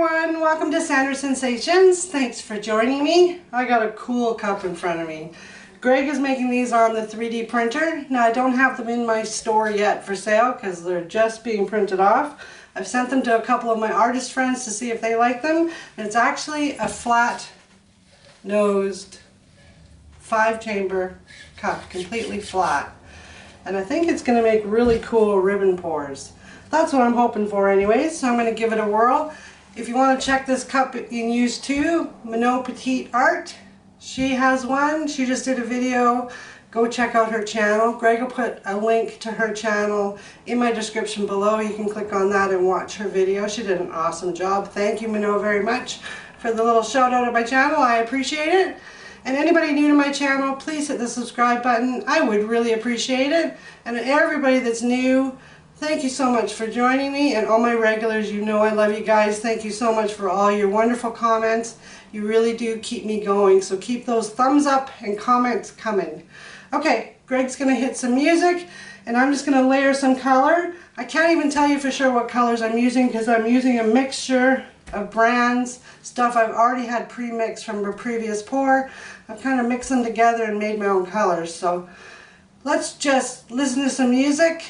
everyone, welcome to Sandra Sensations. Thanks for joining me. I got a cool cup in front of me. Greg is making these on the 3D printer. Now I don't have them in my store yet for sale because they're just being printed off. I've sent them to a couple of my artist friends to see if they like them. And it's actually a flat nosed 5-chamber cup, completely flat. And I think it's going to make really cool ribbon pours. That's what I'm hoping for anyways, so I'm going to give it a whirl. If you want to check this cup in use too, Minot Petite Art, she has one. She just did a video. Go check out her channel. Greg will put a link to her channel in my description below. You can click on that and watch her video. She did an awesome job. Thank you, Minot, very much for the little shout out of my channel. I appreciate it. And anybody new to my channel, please hit the subscribe button. I would really appreciate it. And everybody that's new, thank you so much for joining me, and all my regulars, you know I love you guys. Thank you so much for all your wonderful comments. You really do keep me going, so keep those thumbs up and comments coming. Okay, Greg's going to hit some music, and I'm just going to layer some color. I can't even tell you for sure what colors I'm using because I'm using a mixture of brands, stuff I've already had pre-mixed from a previous pour. I've kind of mixed them together and made my own colors. So let's just listen to some music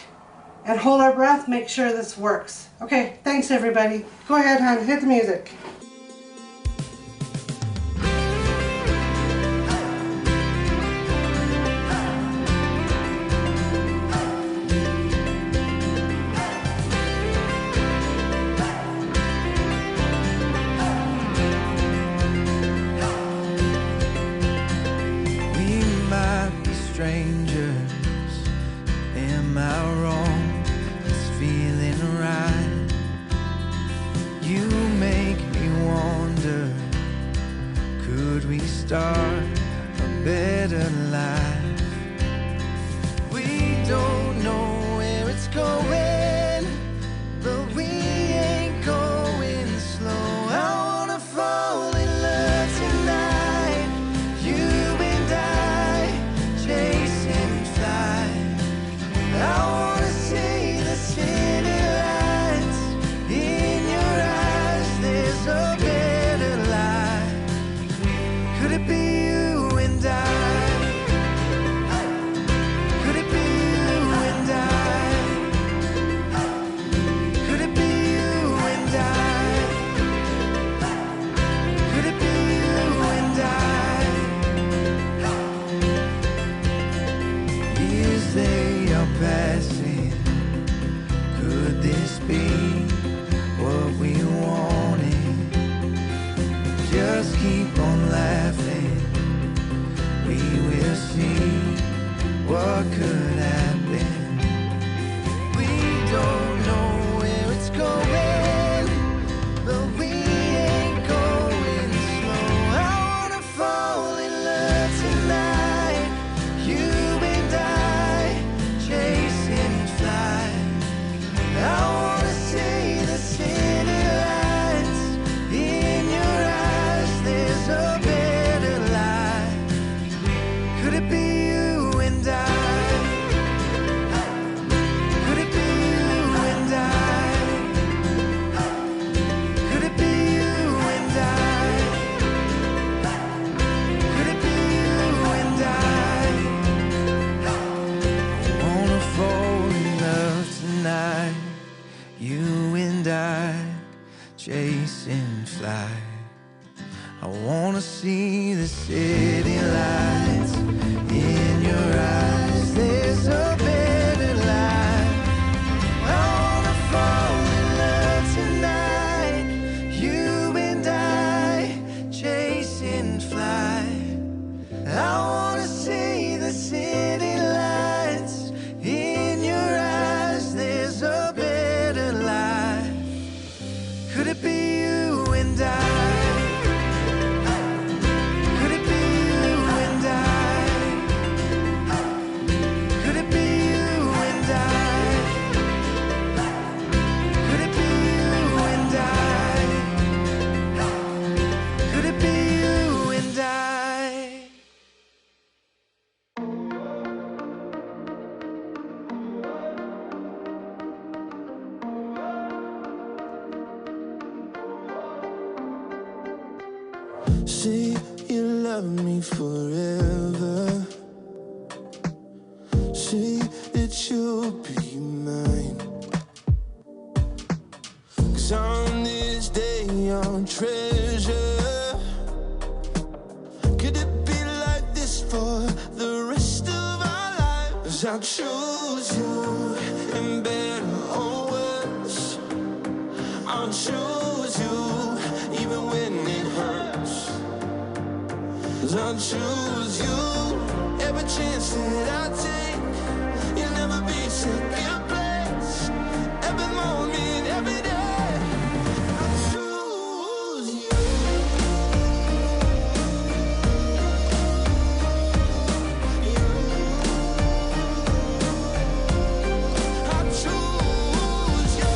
and hold our breath, make sure this works. Okay, thanks everybody. Go ahead, hon, hit the music. We might be strangers, am I wrong? Feeling right. You make me wonder, could we start a better life? We don't know where it's going, but we ain't going slow. I wanna fall in love tonight, you and I, chasing flight. I wanna see the city lights in your eyes. There's a better life. Could it be you and I? Could it be you and I? Could it be you and I? Could it be you and I? Years they are passing. Could this be what we wanted? Just keep on laughing. We will see what could happen. We don't know where it's going, but we ain't going slow. I wanna fall in love tonight, you and I, chasing flight. I wanna see the city lights in your eyes. There's a better life. Could it be you and I? Could it be you and I? Could it be you and I? Could it be you and I? I wanna fall in love tonight, you and I, chasing flight. I wanna see the city lights in your eyes. There's a better life. I wanna fall in love tonight, you and I, chasing flight. I wanna see the city lights in your eyes. There's a better life. Could it be you and I? Could it be you and I? Say you love me forever. Say that you'll be mine. 'Cause on this day I'll treasure. Could it be like this for the rest of our lives? I'll choose you in better or worse. I'll choose you even when it hurts. 'Cause I'll choose you every chance that I take. You'll never be second place. Every moment, every day, I'll choose you. I'll choose you.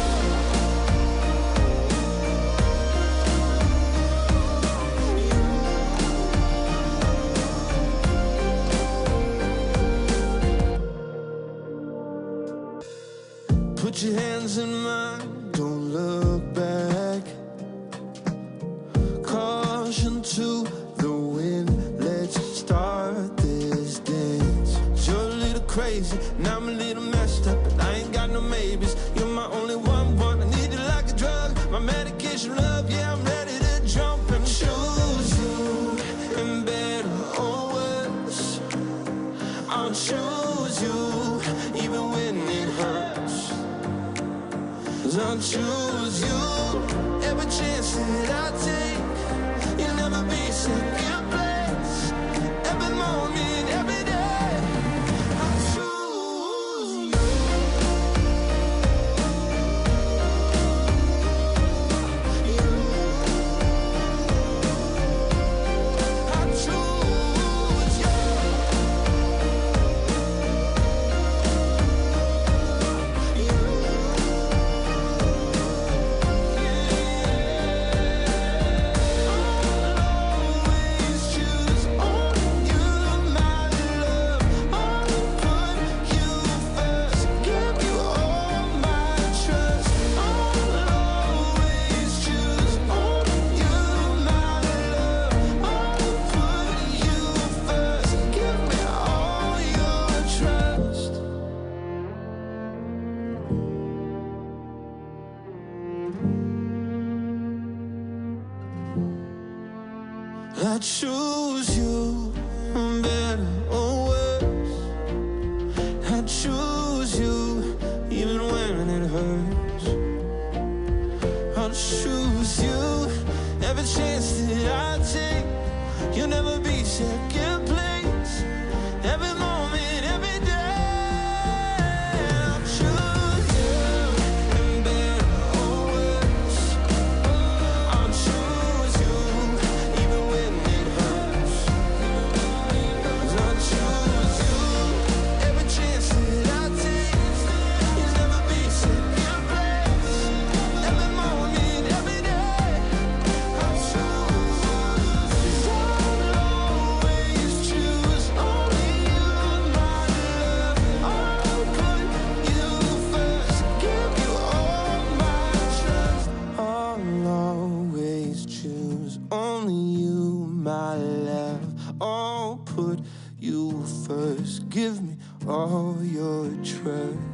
Put your hands in mine, don't look back. Caution to the wind, let's start this dance. You're a little crazy, and I'm a little messed up, but I ain't got no maybes. You're my only one, I need you like a drug. My medication, love, yeah, I'm ready to jump and choose you in better or worse. I'll choose you even when it hurts. 'Cause I'll choose you every chance that I take. You'll never be second place. Every moment, every day, I'll choose you. I'll choose you. I choose you, better or worse. I choose you, even when it hurts. I'll choose you, every chance that I take. You'll never be second place. Every moment, every day, I'll choose you, better or worse. I'll choose you, even when it hurts. 'Cause I'll choose you, every chance that I take. You'll never be second place. Every moment, every day, I'll choose you. 'Cause I'll always choose only you, my love. I'll put you first, give you all my trust. I'll always choose only you, my love. I'll put you first, give me all your trust.